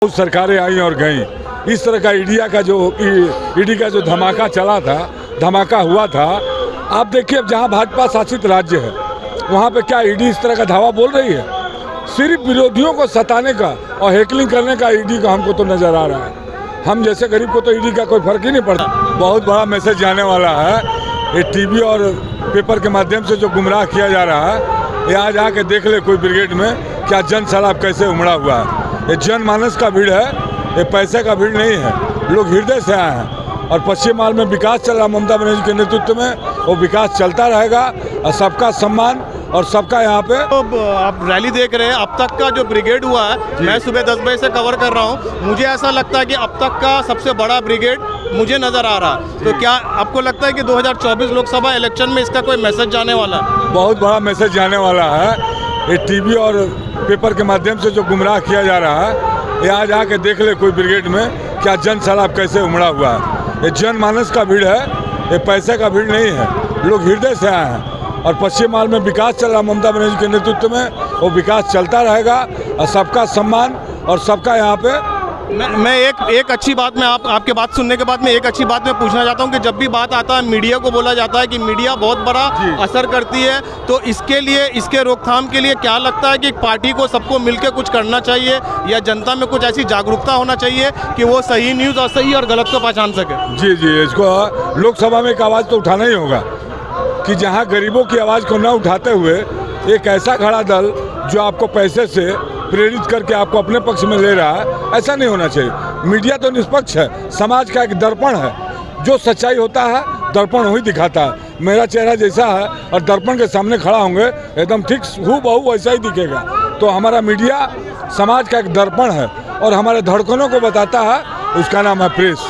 बहुत सरकारें आई और गईं। इस तरह का ईडी का जो धमाका हुआ था। आप देखिए अब जहां भाजपा शासित राज्य है वहां पे क्या ईडी इस तरह का धावा बोल रही है। सिर्फ विरोधियों को सताने का और हैकलिंग करने का ईडी का हमको तो नजर आ रहा है। हम जैसे गरीब को तो ईडी का कोई फर्क ही नहीं पड़ता। बहुत बड़ा मैसेज जाने वाला है। ये टीवी और पेपर के माध्यम से जो गुमराह किया जा रहा है, ये आज आके देख ले कोई ब्रिगेड में क्या जन सैलाब कैसे उमड़ा हुआ है। ये जनमानस का भीड़ है, ये पैसे का भीड़ नहीं है। लोग हृदय से आए हैं और पश्चिम बंगाल में विकास चल रहा ममता बनर्जी के नेतृत्व में, वो विकास चलता रहेगा और सबका सम्मान और सबका यहाँ पे। तो आप रैली देख रहे हैं, अब तक का जो ब्रिगेड हुआ है, मैं सुबह 10 बजे से कवर कर रहा हूँ। मुझे ऐसा लगता है कि अब तक का सबसे बड़ा ब्रिगेड मुझे नजर आ रहा है। तो क्या आपको लगता है कि 2024 लोकसभा इलेक्शन में इसका कोई मैसेज जाने वाला है? बहुत बड़ा मैसेज जाने वाला है। ये टीवी और पेपर के माध्यम से जो गुमराह किया जा रहा है, ये आज आके देख ले कोई ब्रिगेड में क्या जन सैलाब कैसे उमड़ा हुआ है। ये जनमानस का भीड़ है, ये पैसे का भीड़ नहीं है। लोग हृदय से आए हैं और पश्चिम बंगाल में विकास चल रहा ममता बनर्जी के नेतृत्व में, वो विकास चलता रहेगा और सबका सम्मान और सबका यहाँ पे। मैं एक अच्छी बात में आपके बात सुनने के बाद में एक अच्छी बात मैं पूछना चाहता हूं कि जब भी बात आता है मीडिया को बोला जाता है कि मीडिया बहुत बड़ा असर करती है, तो इसके लिए, इसके रोकथाम के लिए क्या लगता है कि पार्टी को सबको मिलकर कुछ करना चाहिए या जनता में कुछ ऐसी जागरूकता होना चाहिए कि वो सही न्यूज़ और सही और गलत को पहचान सके? जी, इसको लोकसभा में एक आवाज़ तो उठाना ही होगा कि जहाँ गरीबों की आवाज़ को न उठाते हुए एक ऐसा खड़ा दल जो आपको पैसे से प्रेरित करके आपको अपने पक्ष में ले रहा है, ऐसा नहीं होना चाहिए। मीडिया तो निष्पक्ष है, समाज का एक दर्पण है। जो सच्चाई होता है दर्पण वही दिखाता है। मेरा चेहरा जैसा है और दर्पण के सामने खड़ा होंगे एकदम ठीक हूबहू वैसा ही दिखेगा। तो हमारा मीडिया समाज का एक दर्पण है और हमारे धड़कनों को बताता है, उसका नाम है प्रेस।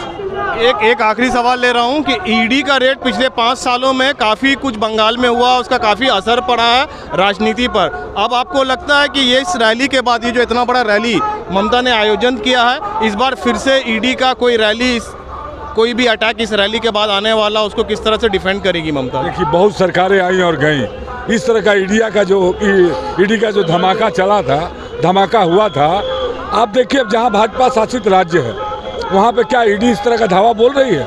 एक आखिरी सवाल ले रहा हूं कि ईडी का रेट पिछले 5 सालों में काफ़ी कुछ बंगाल में हुआ, उसका काफ़ी असर पड़ा है राजनीति पर। अब आपको लगता है कि ये इस रैली के बाद, ये जो इतना बड़ा रैली ममता ने आयोजन किया है, इस बार फिर से ईडी का कोई रैली, कोई भी अटैक इस रैली के बाद आने वाला, उसको किस तरह से डिफेंड करेगी ममता? देखिए बहुत सरकारें आई और गईं। इस तरह का ईडी का जो धमाका हुआ था। आप देखिए अब जहाँ भाजपा शासित राज्य है वहाँ पे क्या ईडी इस तरह का धावा बोल रही है।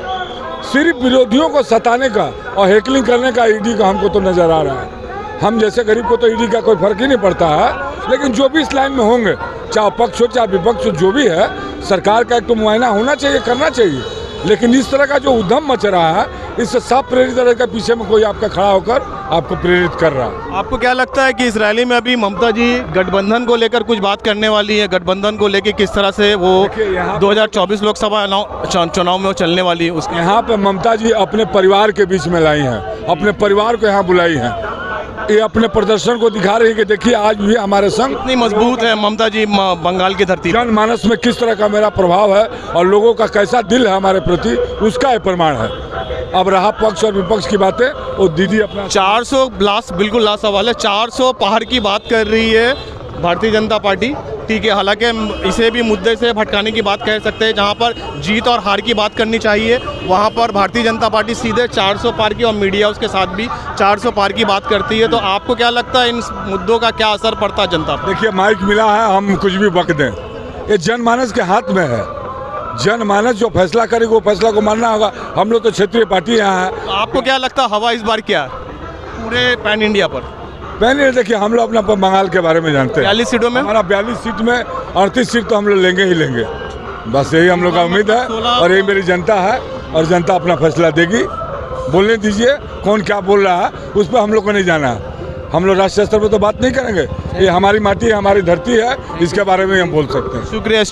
सिर्फ विरोधियों को सताने का और हैकलिंग करने का ईडी का हमको तो नजर आ रहा है। हम जैसे गरीब को तो ईडी का कोई फर्क ही नहीं पड़ता है। लेकिन जो भी इस लाइन में होंगे, चाहे पक्ष हो चाहे विपक्ष हो, जो भी है, सरकार का एक तो मुआयना होना चाहिए, करना चाहिए। लेकिन इस तरह का जो उद्यम मच रहा है, इससे सब प्रेरित रहेगा, पीछे में कोई आपका खड़ा होकर आपको प्रेरित कर रहा है। आपको क्या लगता है कि इस रैली में अभी ममता जी गठबंधन को लेकर कुछ बात करने वाली है? गठबंधन को लेकर किस तरह से वो 2024 लोकसभा चुनाव में वो चलने वाली है उसके? यहाँ पे ममता जी अपने परिवार के बीच में लाई हैं, अपने परिवार को यहाँ बुलाई हैं। ये अपने प्रदर्शन को दिखा रही है कि देखिए आज भी हमारे संग इतनी मजबूत है ममता जी बंगाल की धरती। जनमानस में किस तरह का मेरा प्रभाव है और लोगों का कैसा दिल है हमारे प्रति, उसका ये प्रमाण है। अब रहा पक्ष और विपक्ष की बातें, वो दीदी अपना 400 बिल्कुल लास्ट सवाल है, 400 पहाड़ की बात कर रही है भारतीय जनता पार्टी। ठीक है, हालांकि इसे भी मुद्दे से भटकाने की बात कह सकते हैं। जहां पर जीत और हार की बात करनी चाहिए, वहां पर भारतीय जनता पार्टी सीधे 400 पार की, और मीडिया उसके साथ भी 400 पार की बात करती है। तो आपको क्या लगता है इन मुद्दों का क्या असर पड़ता है जनता पर? देखिए माइक मिला है, हम कुछ भी बक दें, ये जनमानस के हाथ में है। जनमानस जो फैसला करेगा वो फैसला को मानना होगा। हम लोग तो क्षेत्रीय पार्टी यहाँ है। आपको क्या लगता है हवा इस बार क्या है पूरे पैन इंडिया पर? पहले देखिए हम लोग अपना बंगाल के बारे में जानते हैं। 42 सीटों में हमारा 42 सीट में 38 सीट तो हम लोग लेंगे ही लेंगे। बस यही हम लोग का उम्मीद है और यही मेरी जनता है और जनता अपना फैसला देगी। बोलने दीजिए, कौन क्या बोल रहा है उस पर हम लोग को नहीं जाना है। हम लोग राष्ट्रीय स्तर पर तो बात नहीं करेंगे। ये हमारी माटी है, हमारी धरती है, इसके बारे में हम बोल सकते हैं। शुक्रिया।